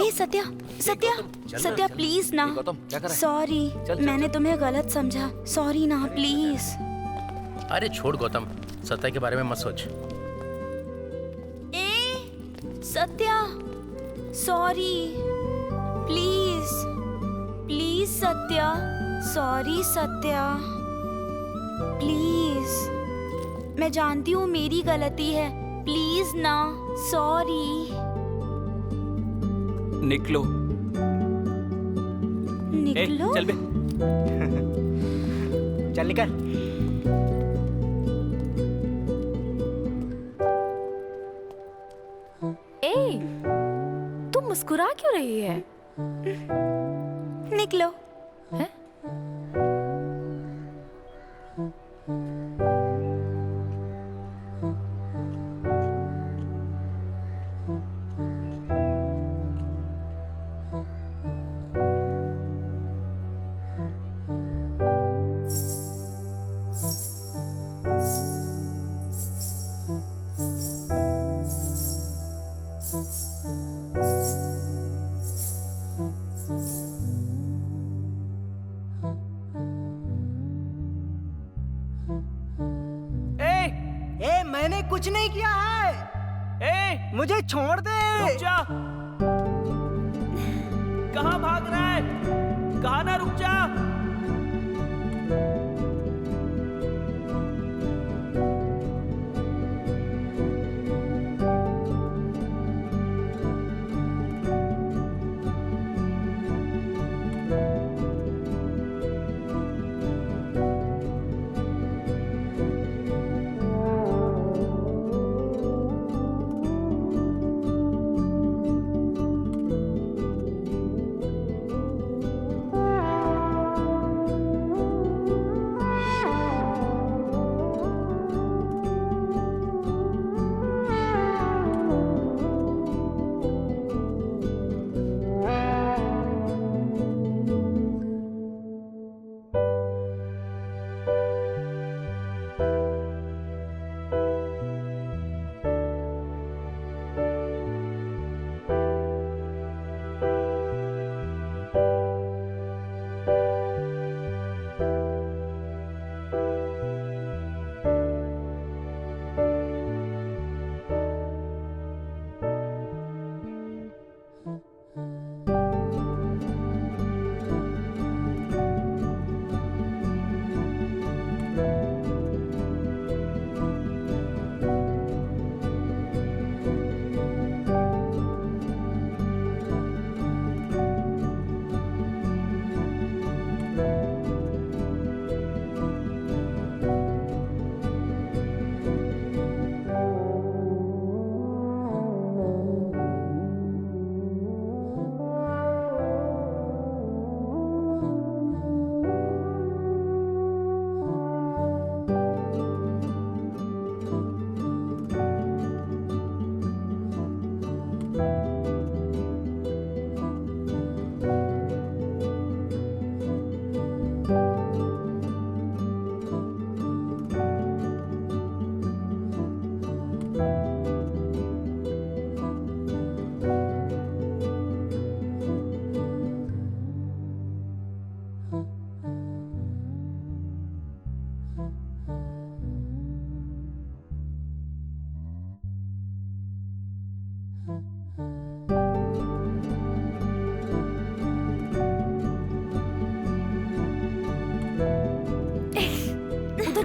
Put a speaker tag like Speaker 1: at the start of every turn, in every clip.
Speaker 1: ए Satya, Satya, Satya please ना। Sorry, मैंने तुम्हें गलत समझा। सॉरी ना, प्लीज।
Speaker 2: अरे छोड़ गौतम, सत्या के बारे में मत सोच।
Speaker 1: ए Satya, sorry, please please Satya, sorry Satya, please. मैं जानती हूँ मेरी गलती है, प्लीज ना, सॉरी।
Speaker 3: निकलो।
Speaker 1: निकलो?
Speaker 3: चल बे।
Speaker 4: चल निकल।
Speaker 5: ए, तू मुस्कुरा क्यों रही है?
Speaker 1: निकलो।
Speaker 5: हैं?
Speaker 4: ए मैंने कुछ नहीं किया है। मुझे छोड़ दे।
Speaker 3: रुक जा। कहाँ भाग रहा है? कहाँ ना, रुक जा।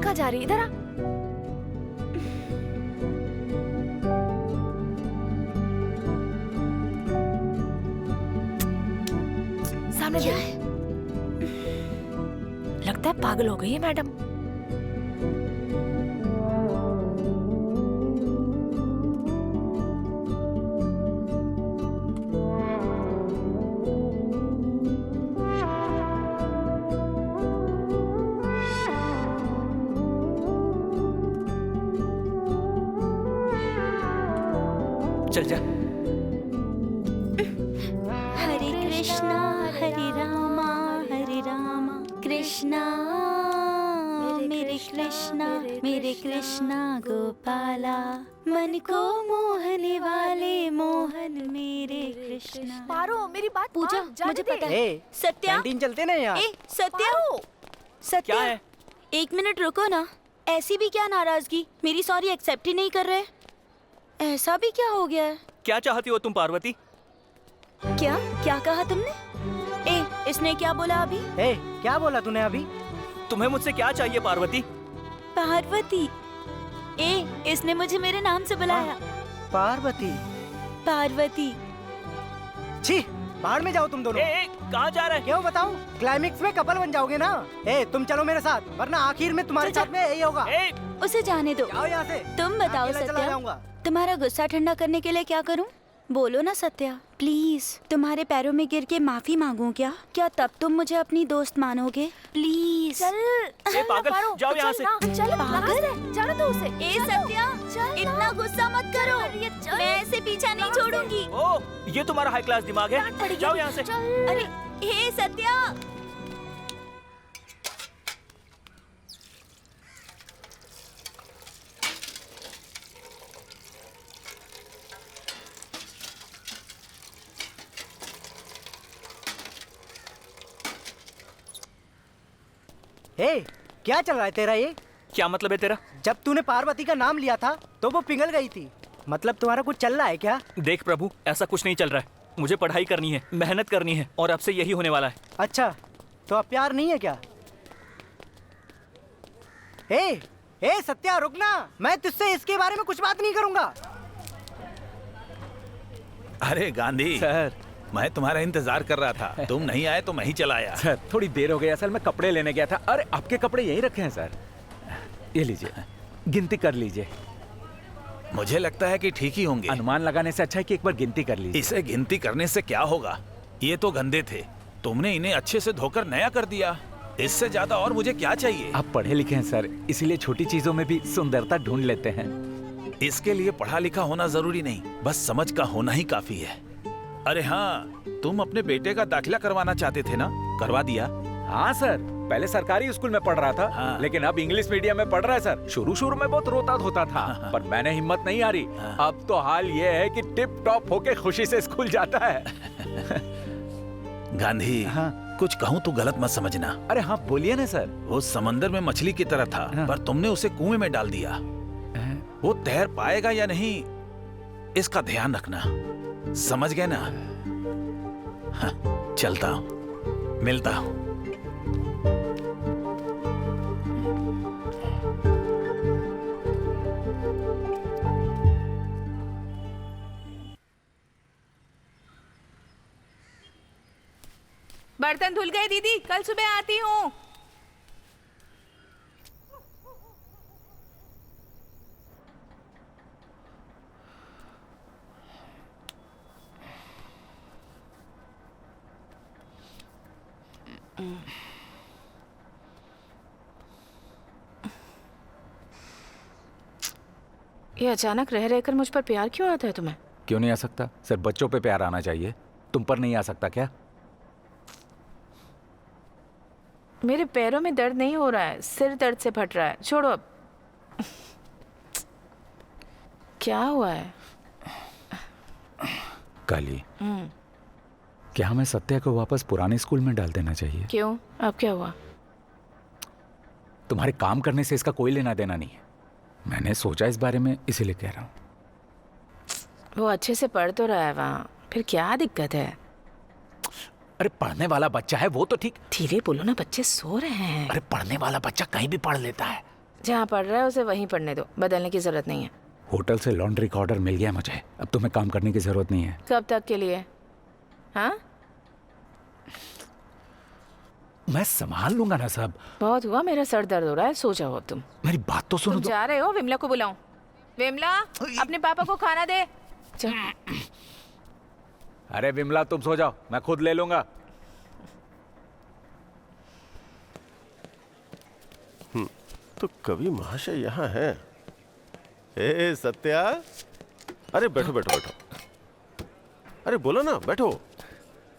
Speaker 3: कहाँ जा रही है? इधर आ। सामने
Speaker 1: क्या
Speaker 5: देख। लगता है पागल हो गई है मैडम।
Speaker 3: चल जा।
Speaker 1: हरे कृष्णा कृष्णा मेरे कृष्णा मेरे कृष्णा गोपाला, मन को मोहने वाले मोहन मेरे कृष्णा।
Speaker 5: पारो मेरी बात
Speaker 1: पूजा,
Speaker 5: मान, जाने
Speaker 1: मुझे
Speaker 5: दे।
Speaker 1: पता है।
Speaker 4: ए,
Speaker 1: सत्या,
Speaker 4: कैंटीन चलते ना यार।
Speaker 1: ए सत्या,
Speaker 3: क्या
Speaker 1: सत्या
Speaker 3: है?
Speaker 1: 1 मिनट रुको ना। ऐसी भी क्या नाराजगी, मेरी सॉरी एक्सेप्ट ही नहीं कर रहे। ऐसा भी क्या हो गया है?
Speaker 3: क्या चाहती हो तुम पार्वती?
Speaker 1: क्या क्या कहा तुमने? ए इसने क्या बोला अभी?
Speaker 4: ए, क्या बोला तूने अभी?
Speaker 3: तुम्हें मुझसे क्या चाहिए पार्वती?
Speaker 1: पार्वती। ए इसने मुझे मेरे नाम से बुलाया।
Speaker 4: पार्वती।
Speaker 1: पार्वती।
Speaker 4: छी, बाहर में जाओ तुम दोनों।
Speaker 3: ए, कहाँ जा रहे?
Speaker 4: क्यों बताऊं? क्लाइमेक्स में कपल बन जाओगे ना। ए, तुम चलो मेरे साथ, वरना आखिर में तुम्हारे साथ में यही होगा।
Speaker 3: ए,
Speaker 1: उसे जाने दो।
Speaker 4: जाओ यहाँ से।
Speaker 1: तुम
Speaker 4: मैं
Speaker 1: बताओ
Speaker 4: अकेला चला
Speaker 1: सत्या,
Speaker 4: जाऊंगा।
Speaker 1: तुम्हारा गुस्सा ठंडा करने के लिए क्या करूं? बोलो ना सत्या, प्लीज। तुम्हारे पैरों में गिर के माफी मांगूं क्या? क्या तब तुम मुझे अपनी दोस्त मानोगे? प्लीज।
Speaker 5: चल चल
Speaker 3: पागल,
Speaker 5: ना, पारो,
Speaker 3: जाओ
Speaker 5: चल
Speaker 3: यहाँ से।
Speaker 5: ना, चल
Speaker 1: पागल?
Speaker 5: जाने दो उसे।
Speaker 1: ए सत्या, इतना गुस्सा मत करो। मैं ऐसे पीछा नहीं छोड़ूंगी।
Speaker 3: ओ, ये तुम्हारा हाई क्लास दिमाग है? जाओ यहाँ से।
Speaker 1: अरे हे सत्या।
Speaker 4: ए, क्या चल रहा है तेरा ये?
Speaker 3: क्या मतलब है तेरा?
Speaker 4: जब तूने पार्वती का नाम लिया था तो वो पिघल गई थी। मतलब तुम्हारा कुछ चल रहा है क्या?
Speaker 3: देख प्रभु, ऐसा कुछ नहीं चल रहा है। मुझे पढ़ाई करनी है, मेहनत करनी है, और अब से यही होने वाला है।
Speaker 4: अच्छा, तो अब प्यार नहीं है क्या? ए सत्या, रुकना। मैं तुझसे इसके बारे में कुछ बात नहीं करूंगा।
Speaker 6: अरे गांधी
Speaker 7: सर,
Speaker 6: मैं तुम्हारा इंतजार कर रहा था, तुम नहीं आए तो मैं ही चला आया।
Speaker 7: सर थोड़ी देर हो गई, असल में कपड़े लेने गया था। अरे आपके कपड़े यहीं रखे हैं सर, ये लीजिए, गिनती कर लीजिए।
Speaker 6: मुझे लगता है कि ठीक ही होंगे।
Speaker 7: अनुमान लगाने से अच्छा है कि एक बार गिनती कर लीजिए।
Speaker 6: इसे गिनती करने से क्या होगा? ये तो गंदे थे, तुमने इन्हें अच्छे से धोकर नया कर दिया। इससे ज्यादा और मुझे क्या चाहिए?
Speaker 7: आप पढ़े लिखे हैं सर, इसीलिए छोटी चीजों में भी सुंदरता ढूंढ लेते हैं।
Speaker 6: इसके लिए पढ़ा लिखा होना जरूरी नहीं, बस समझ का होना ही काफी है। अरे हाँ, तुम अपने बेटे का दाखिला करवाना चाहते थे ना, करवा दिया?
Speaker 7: हाँ सर, पहले सरकारी स्कूल में पढ़ रहा था,
Speaker 6: हाँ।
Speaker 7: लेकिन अब इंग्लिश मीडियम में पढ़ रहा है सर। शुरू में बहुत रोता धोता था, पर मैंने हिम्मत नहीं हारी। अब तो हाल ये है कि टिप टॉप होके खुशी से स्कूल जाता है।
Speaker 6: गांधी,
Speaker 7: हाँ।
Speaker 6: कुछ कहूँ तो गलत मत समझना।
Speaker 7: अरे हाँ बोलिए ना सर।
Speaker 6: वो समंदर में मछली की तरह था,
Speaker 7: हाँ।
Speaker 6: पर तुमने उसे कुएं में डाल दिया। वो तैर पाएगा या नहीं, इसका ध्यान रखना, समझ गए ना? हाँ, चलता हूँ, मिलता हूँ।
Speaker 8: बर्तन धुल गए दीदी, कल सुबह आती हूँ। ये अचानक रह रहकर मुझ पर प्यार क्यों आता है तुम्हें?
Speaker 7: क्यों नहीं आ सकता सर, बच्चों पे प्यार आना चाहिए, तुम पर नहीं आ सकता क्या?
Speaker 8: मेरे पैरों में दर्द नहीं हो रहा है, सिर दर्द से फट रहा है। छोड़ो अब। क्या हुआ है?
Speaker 7: काली, क्या हमें सत्या को वापस पुराने स्कूल में डाल देना चाहिए?
Speaker 8: क्यों, अब क्या हुआ?
Speaker 7: तुम्हारे काम करने से इसका कोई लेना देना नहीं है। मैंने सोचा इस बारे में, इसीलिए कह रहा हूँ।
Speaker 8: वो अच्छे से पढ़ तो रहा है वहाँ, फिर क्या दिक्कत है?
Speaker 7: अरे पढ़ने वाला बच्चा है वो तो ठीक।
Speaker 8: धीरे बोलो ना, बच्चे सो रहे हैं।
Speaker 7: अरे पढ़ने वाला बच्चा कहीं भी पढ़ लेता है।
Speaker 8: जहाँ पढ़ रहा है उसे वहीं पढ़ने दो, बदलने की जरूरत नहीं है।
Speaker 7: होटल से लॉन्ड्री का ऑर्डर मिल गया मुझे, अब तुम्हें काम करने की जरूरत नहीं है।
Speaker 8: कब तक के लिए? हाँ,
Speaker 7: मैं संभाल लूंगा ना सब।
Speaker 8: बहुत हुआ, मेरा सर दर्द हो रहा है, सो जाओ तुम।
Speaker 7: मेरी बात तो सुनो।
Speaker 8: तुम जा रहे हो? विमला को बुलाऊं? विमला, अपने पापा को खाना दे। चल।
Speaker 7: अरे विमला तुम सो जाओ, मैं खुद ले लूंगा।
Speaker 9: तो कवि महाशय यहाँ हैं। ए सत्या, अरे बैठो बैठो बैठो। अरे बोलो ना, बैठो।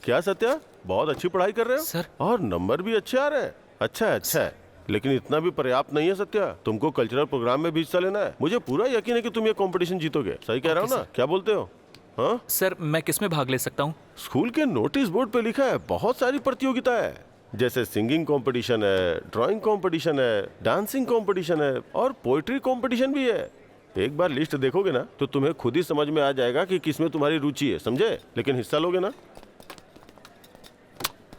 Speaker 9: क्या सत्या, बहुत अच्छी पढ़ाई कर रहे हो
Speaker 2: सर।
Speaker 9: और नंबर भी अच्छे आ रहे हैं। अच्छा है, अच्छा है। लेकिन इतना भी पर्याप्त नहीं है सत्या। तुमको कल्चरल प्रोग्राम में भी हिस्सा लेना है। मुझे पूरा यकीन है कि तुम ये कंपटीशन जीतोगे। सही कह रहा हूँ ना? क्या बोलते हो? हाँ
Speaker 3: सर, मैं किस में भाग ले सकता हूँ?
Speaker 9: स्कूल के नोटिस बोर्ड पे लिखा है बहुत सारी प्रतियोगिता है, जैसे सिंगिंग कंपटीशन है, ड्राइंग कंपटीशन है, डांसिंग कंपटीशन है और पोएट्री कंपटीशन भी है। एक बार लिस्ट देखोगे ना तो तुम्हें खुद ही समझ में आ जाएगा कि किसमें तुम्हारी रुचि है, समझे? लेकिन हिस्सा लोगे ना?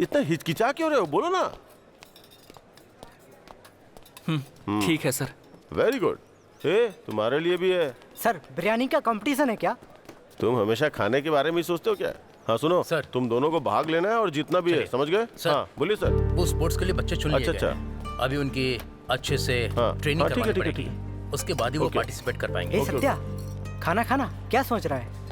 Speaker 9: इतना हिचकिचा क्यों रहे हो? बोलो ना।
Speaker 3: ठीक है सर।
Speaker 9: Very good. तुम्हारे लिए भी है।
Speaker 4: सर बिरयानी का कंपटीशन है क्या?
Speaker 9: तुम हमेशा खाने के बारे में ही सोचते हो क्या? हाँ सुनो
Speaker 2: सर।
Speaker 9: तुम दोनों को भाग लेना है और जितना भी है,
Speaker 2: चलिए।
Speaker 9: समझ गए?
Speaker 2: सर।
Speaker 9: हाँ बोलिए सर।
Speaker 2: वो स्पोर्ट्स के लिए बच्चे चुन लिए
Speaker 9: अच्छा,
Speaker 2: गए हैं। अभी उनकी अच्छे से
Speaker 9: हाँ,
Speaker 2: ट्रेनिंग
Speaker 9: हाँ, ठीक है,
Speaker 2: करवानी
Speaker 9: ठीक है,
Speaker 2: पड़ेगी। उसके बाद ही वो
Speaker 9: ओके।
Speaker 2: पार्टिसिपेट कर पाएंगे।
Speaker 4: ए सत्या, खाना खाना क्या सोच रहा है?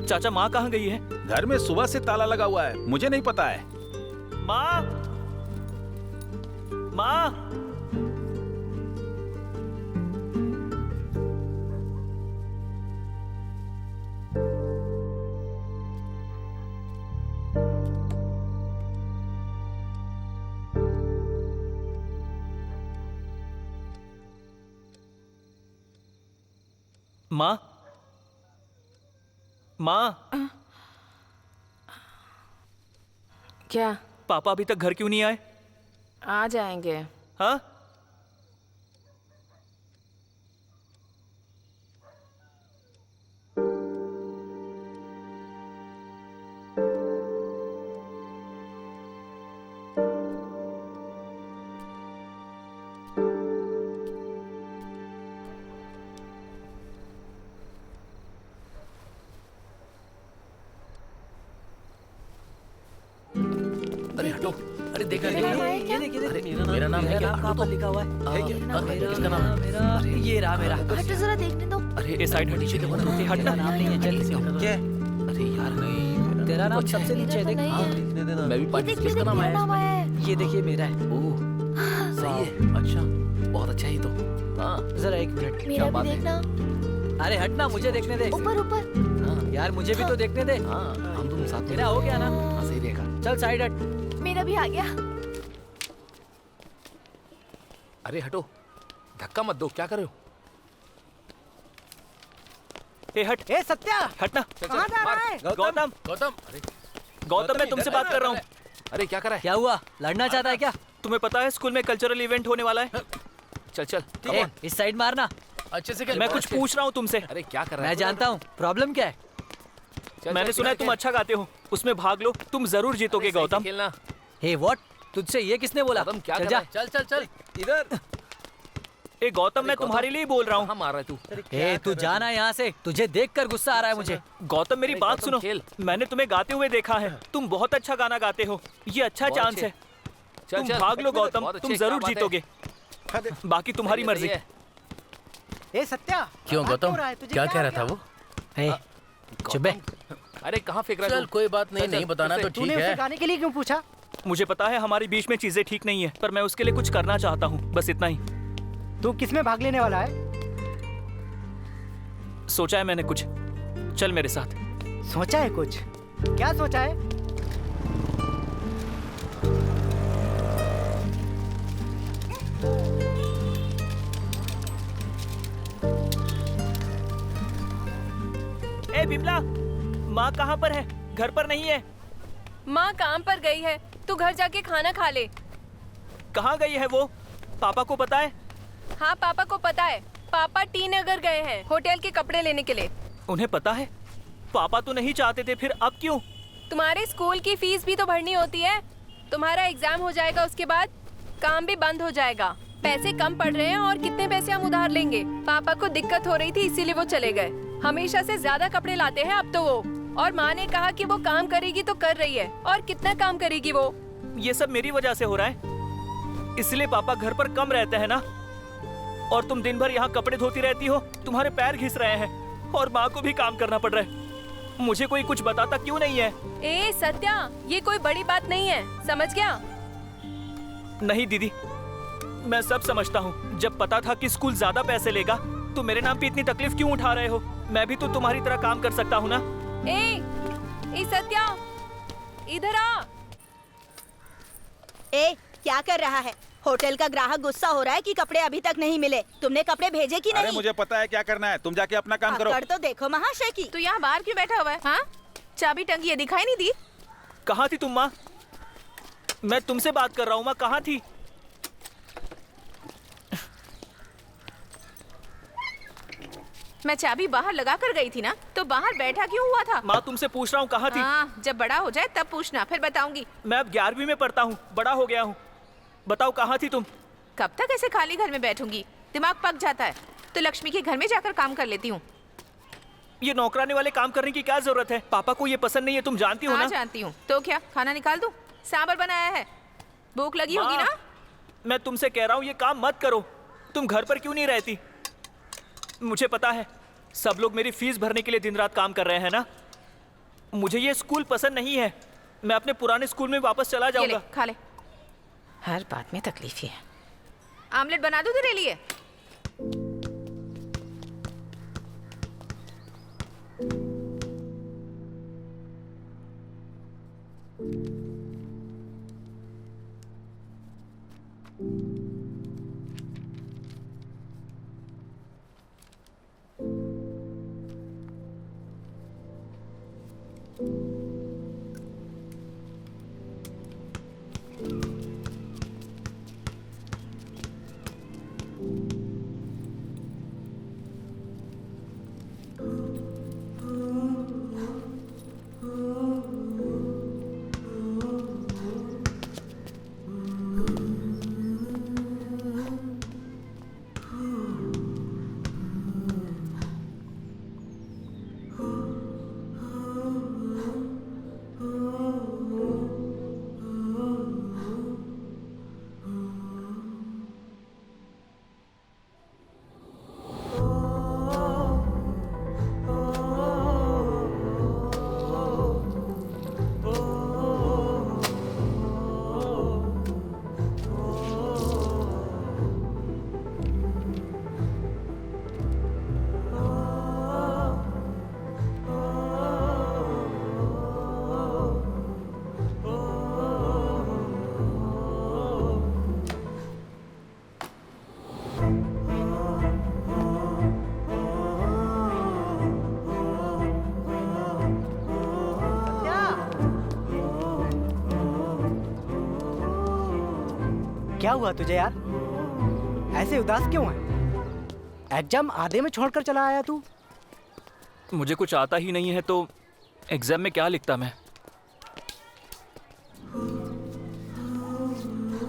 Speaker 3: चाचा, माँ कहाँ गई है?
Speaker 6: घर में सुबह से ताला लगा हुआ है, मुझे नहीं पता है।
Speaker 3: माँ, माँ। माँ, माँ।
Speaker 8: क्या?
Speaker 3: पापा अभी तक घर क्यों नहीं आए?
Speaker 8: आ जाएंगे।
Speaker 3: हाँ?
Speaker 2: अरे हटो। अरे देखा
Speaker 4: ये देखिए
Speaker 2: अरे मेरा नाम है क्या?
Speaker 4: कहाँ पर लिखा हुआ है?
Speaker 2: किसका नाम है?
Speaker 4: ये रहा मेरा।
Speaker 5: हटो जरा देखने दो।
Speaker 3: अरे ये साइड नीचे देखो ना। ये हटना।
Speaker 4: नाम नहीं है, चल क्या?
Speaker 2: अरे यार नहीं,
Speaker 4: तेरा नाम सबसे नीचे है, देख।
Speaker 5: नहीं
Speaker 4: हाँ,
Speaker 5: है।
Speaker 4: लिखने देना।
Speaker 2: मैं भी
Speaker 5: ये
Speaker 2: पार्टिसिपेट
Speaker 5: देखिए,
Speaker 2: किसका नाम
Speaker 5: मेरा
Speaker 2: है?
Speaker 5: नाम आया है।
Speaker 4: ये देखिए मेरा है।
Speaker 2: ओह सही है। अच्छा, बहुत अच्छा ही तो। हाँ
Speaker 4: जरा एक मिनट।
Speaker 5: मेरा भी
Speaker 2: बात है?
Speaker 5: देखना।
Speaker 4: अरे हटना, मुझे देखने दे।
Speaker 5: ऊपर ऊपर।
Speaker 2: हाँ
Speaker 4: यार मुझे भी तो देखने दे।
Speaker 2: हाँ, हम दोनों साथ में।
Speaker 4: मेरा हो गया ना?
Speaker 2: हाँ सही रहेगा।
Speaker 4: चल साइड हट।
Speaker 5: मेरा भी आ गया।
Speaker 2: अरे हटो, धक्का मत दो। क्या कर रहे हो?
Speaker 3: ए हट।
Speaker 4: ए सत्या,
Speaker 3: हटना।
Speaker 4: कहाँ जा रहा है?
Speaker 3: गौतम,
Speaker 2: गौतम, अरे
Speaker 3: गौतम, मैं तुमसे बात कर रहा हूँ।
Speaker 2: अरे क्या कर रहा है?
Speaker 4: क्या हुआ? लड़ना चाहता है क्या?
Speaker 3: तुम्हें पता है स्कूल में कल्चरल इवेंट होने वाला है?
Speaker 2: चल चल, come
Speaker 4: ए,
Speaker 2: on।
Speaker 4: इस साइड मारना।
Speaker 2: अच्छे से खेल।
Speaker 3: मैं कुछ पूछ रहा हूँ तुमसे।
Speaker 2: अरे क्या कर रहा है?
Speaker 4: मैं जानता हूँ प्रॉब्लम क्या है।
Speaker 2: चल,
Speaker 3: मैंने
Speaker 2: चल,
Speaker 3: सुना है
Speaker 2: खेल,
Speaker 3: तुम अच्छा गाते हो, उसमें भाग लो, तुम जरूर जीतोगे
Speaker 2: अरे सही से
Speaker 3: गौतम।
Speaker 2: खेलना।
Speaker 4: Hey what? तुझसे ये किसने बोला?
Speaker 2: गौतम क्या
Speaker 4: चल
Speaker 2: कर
Speaker 4: जा।
Speaker 2: रहा है? चल चल चल इधर।
Speaker 3: ए गौतम, मैं
Speaker 2: गौतम,
Speaker 3: तुम्हारे लिए ही बोल रहा हूँ।
Speaker 2: कहाँ मार रहा है तू?
Speaker 4: ए तू जाना यहाँ से, तुझे देखकर गुस्सा आ रहा है मुझे।
Speaker 3: गौतम मेरी
Speaker 2: अरे
Speaker 3: बात
Speaker 2: गौतम,
Speaker 3: सुनो।
Speaker 2: खेल।
Speaker 3: मैंने तुम्हें गाते हुए देखा है, तुम बहुत अच्छा गाना गाते हो। ये अच्छा
Speaker 2: बहुत
Speaker 3: चांस
Speaker 2: अच्छे।
Speaker 3: है,
Speaker 2: चल,
Speaker 3: तुम
Speaker 2: चल,
Speaker 3: भाग लो गौतम,
Speaker 2: बहुत
Speaker 3: तुम
Speaker 2: अच्छे,
Speaker 3: जरूर
Speaker 2: क्या बात है?
Speaker 3: जीतोगे। बाकी तुम्हारी
Speaker 2: सही है,
Speaker 3: मर्जी।
Speaker 2: सही है।
Speaker 4: ए सत्या,
Speaker 2: क्यों
Speaker 4: भाग
Speaker 2: गौतम,
Speaker 4: रहा है? तुझे
Speaker 2: क्या कह
Speaker 4: हो
Speaker 2: रहा था
Speaker 4: गया?
Speaker 2: वो?
Speaker 4: ए, चुप बे।
Speaker 2: अरे कहाँ फेंक रहा है? चल कोई बात नहीं, नहीं बताना तो ठीक
Speaker 4: तूने उसे
Speaker 2: है।
Speaker 4: गाने के लिए क्यों पूछा?
Speaker 3: मुझे पता है हमारे बीच में चीजें ठीक नहीं है, पर मैं उसके लिए कुछ करना चाहता हूँ, बस इतना ही।
Speaker 4: तू किसमें भाग लेने वाला है?
Speaker 3: सोचा है मैंने कुछ, चल मेरे साथ।
Speaker 4: सोचा है कुछ? क्या सोचा है?
Speaker 3: ए बिमला, माँ कहाँ पर है? घर पर नहीं है।
Speaker 5: माँ काम पर गई है, तू घर जाके खाना खा ले।
Speaker 3: कहाँ गई है वो? पापा को पता है?
Speaker 5: हाँ पापा को पता है, पापा टी नगर गए हैं होटल के कपड़े लेने के लिए।
Speaker 3: उन्हें पता है? पापा तो नहीं चाहते थे, फिर अब क्यों?
Speaker 5: तुम्हारे स्कूल की फीस भी तो भरनी होती है। तुम्हारा एग्जाम हो जाएगा, उसके बाद काम भी बंद हो जाएगा। पैसे कम पड़ रहे हैं और कितने पैसे हम उधार लेंगे। पापा को दिक्कत हो रही थी, इसीलिए वो चले गए। हमेशा से ज्यादा कपड़े लाते हैं अब तो वो। और माँ ने कहा कि वो काम करेगी तो कर रही है, और कितना काम करेगी वो।
Speaker 3: ये सब मेरी वजह से हो रहा है, इसलिए पापा घर पर कम रहते हैं ना। और तुम दिन भर यहाँ कपड़े धोती रहती हो, तुम्हारे पैर घिस रहे हैं, और माँ को भी काम करना पड़ रहा है। मुझे कोई कुछ बताता क्यों नहीं है?
Speaker 5: ए सत्या, ये कोई बड़ी बात नहीं है, समझ गया?
Speaker 3: नहीं दीदी, मैं सब समझता हूँ। जब पता था कि स्कूल ज्यादा पैसे लेगा, तो मेरे नाम पे इतनी तकलीफ क्यों उठा रहे हो? मैं भी तो तुम्हारी तरह काम कर सकता हूँ ना।
Speaker 5: ए सत्या, इधर आ।
Speaker 1: ए, क्या कर रहा है? होटल का ग्राहक गुस्सा हो रहा है कि कपड़े अभी तक नहीं मिले। तुमने कपड़े भेजे कि नहीं?
Speaker 6: अरे मुझे पता है क्या करना है, तुम जाके अपना काम करो।
Speaker 1: कर तो देखो महाशय की।
Speaker 8: तू यहाँ बाहर क्यों बैठा हुआ है? हाँ, चाबी टंगी है, दिखाई नहीं दी?
Speaker 3: कहाँ थी तुम माँ? मैं तुमसे बात कर रहा हूँ माँ, कहाँ थी?
Speaker 8: मैं चाबी बाहर लगा कर गई थी ना, तो बाहर बैठा क्यों हुआ था?
Speaker 3: माँ तुमसे पूछ रहा हूँ कहाँ थी?
Speaker 8: हाँ, जब बड़ा हो जाए तब पूछना, फिर बताऊंगी।
Speaker 3: मैं अब 11वीं में पढ़ता हूँ, बड़ा हो गया हूँ। बताओ कहाँ थी तुम?
Speaker 8: कब तक ऐसे खाली घर में बैठूंगी? दिमाग पक जाता है तो लक्ष्मी के घर में जाकर काम कर लेती हूँ।
Speaker 3: ये नौकरानी वाले काम करने की क्या जरूरत है? पापा को ये पसंद नहीं है, तुम जानती हो
Speaker 8: हाँ,
Speaker 3: ना?
Speaker 8: जानती हूँ। तो क्या खाना निकाल दूँ? सांबर बनाया है, भूख लगी होगी
Speaker 3: माँ,
Speaker 8: ना?
Speaker 3: मैं तुमसे कह रहा हूँ ये काम मत करो। तुम घर पर क्यों नहीं रहती? मुझे पता है सब लोग मेरी फीस भरने के लिए दिन रात काम कर रहे हैं ना। मुझे ये स्कूल पसंद नहीं है। मैं अपने पुराने स्कूल में वापस चला
Speaker 8: ये ले,
Speaker 3: जाऊंगा।
Speaker 8: खा ले। हर बात में तकलीफ ही है। आमलेट बना दूँ तेरे लिए?
Speaker 4: क्या हुआ तुझे यार? ऐसे उदास क्यों है? एग्जाम आधे में छोड़कर चला आया तू।
Speaker 3: मुझे कुछ आता ही नहीं है तो एग्जाम में क्या लिखता मैं?